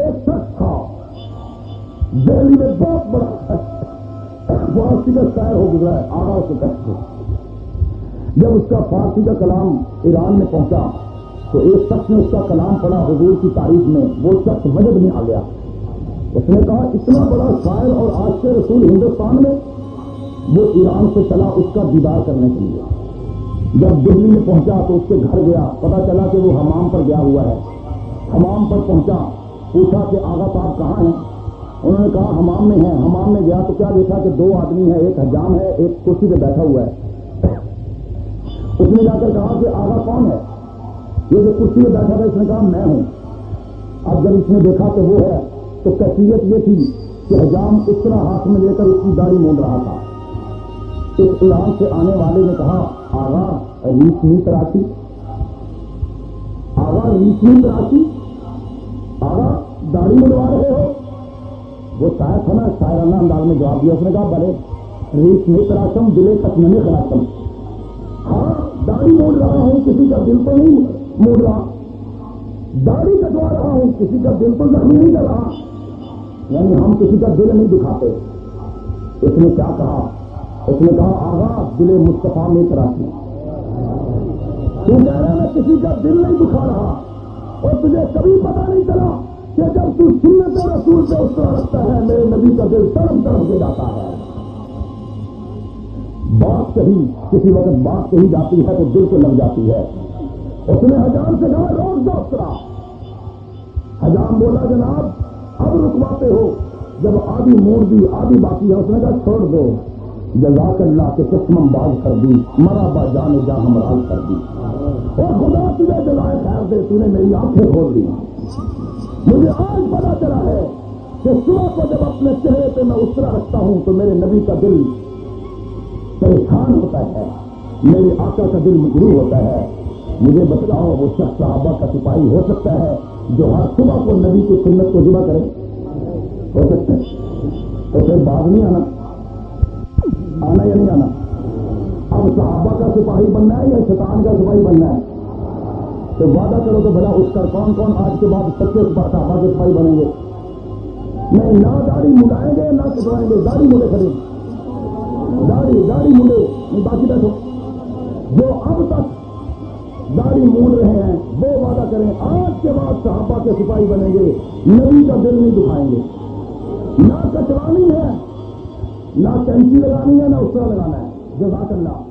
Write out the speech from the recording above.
ایک شخص تھا دہلی میں بہت بڑا فارسی کا شاعر ہو گزرا ہے، آغا سے کہتے ہیں۔ جب اس کا فارسی کا کلام ایران میں پہنچا تو ایک شخص نے اس کا کلام پڑھا حضور کی تاریخ میں، وہ شخص وجد میں آ گیا۔ اس نے کہا اتنا بڑا شاعر اور عاشق رسول ہندوستان میں، وہ ایران سے چلا اس کا دیدار کرنے کے لیے۔ جب دہلی میں پہنچا تو اس کے گھر گیا، پتا چلا کہ وہ حمام پر گیا ہوا ہے۔ حمام پر پہنچا، پوچھا کہ آغا صاحب کہاں ہیں؟ انہوں نے کہا حمام میں ہے۔ حمام میں گیا تو کیا دیکھا کہ دو آدمی ہیں، ایک حجام ہے، ایک کرسی پہ بیٹھا ہوا ہے۔ اس نے جا کر کہا کہ آغا کون ہے؟ یہ جو کرسی پہ بیٹھا تھا، اس نے کہا میں ہوں۔ اب جب اس نے دیکھا کہ وہ ہے تو کیفیت یہ تھی کہ حجام اس طرح ہاتھ میں لے کر اس کی داڑھی مونڈ رہا تھا۔ اس ایران سے آنے والے نے کہا آغا ریشمی تراشی، آغا ریشمی تراشی، آغا داڑھی منڈوا رہے ہو؟ وہ شاعر تھا نا، شاعرانہ انداز میں جواب دیا۔ اس نے کہا بھلے ریشمی تراشم دلے تک میں نے خراشم، ہاں داڑھی مونڈ رہا ہوں، کسی کا دل تو نہیں مونڈ رہا، داڑھی کٹوا رہا ہوں، کسی کا دل تو زخمی نہیں کر رہا، یعنی ہم کسی کا دل نہیں دکھاتے۔ اس نے کیا کہا؟ اس نے کہا آغا دل مصطفیٰ میں تراشی، تو کہہ رہا میں کسی کا دل نہیں دکھا رہا، اور تجھے کبھی پتا نہیں چلا کہ جب تو سنت رسول پہ اس طرح رکھتا ہے میرے نبی کا دل تڑپ تڑپ کے جاتا ہے۔ بات کہی، کسی وقت بات کہی جاتی ہے تو دل کو لگ جاتی ہے۔ اس نے حجام سے کہا روک دو اس طرح۔ حجام بولا جناب اب رکواتے ہو، جب آدھی موڑ دی آدھی باقی ہے۔ اس نے کہا چھوڑ دو، جزاک اللہ کے قسمم باز کر دی، مرا با جان جا ہمراز کر دی، اور خدا تجھے جزائے خیر دے، تو نے میری آنکھیں کھول دی۔ مجھے آج پتا چلا ہے کہ صبح کو جب اپنے چہرے پہ میں اس طرح رکھتا ہوں تو میرے نبی کا دل پریشان ہوتا ہے، میرے آقا کا دل مجروح ہوتا ہے۔ مجھے بتلاؤ وہ شخص صحابہ کا سپاہی ہو سکتا ہے جو ہر صبح کو نبی کی سنت کو ذبح کرے؟ ہو سکتا ہے؟ تو پھر بعد نہیں آنا یا نہیں آنا؟ اب صحابہ کا سپاہی بننا ہے یا شیطان کا سپاہی بننا ہے؟ تو وعدہ کرو تو بھلا اس کر کون کون آج کے بعد سچے صحابہ کے سپاہی بنیں گے؟ میں نہ داڑھی مڈائیں گے نہ کٹوائیں گے، داڑھی مڈے کھڑے، داڑھی مڈے نہیں، باقی بیٹھو۔ جو اب تک داڑھی مونڈ رہے ہیں وہ وعدہ کریں آج کے بعد صحابہ کے سپاہی بنیں گے، نبی کا دل نہیں دکھائیں گے، نہ کٹوانی ہے، نہ کینچی لگانی ہے، نہ اس طرح لگانا ہے۔ جزاک اللہ۔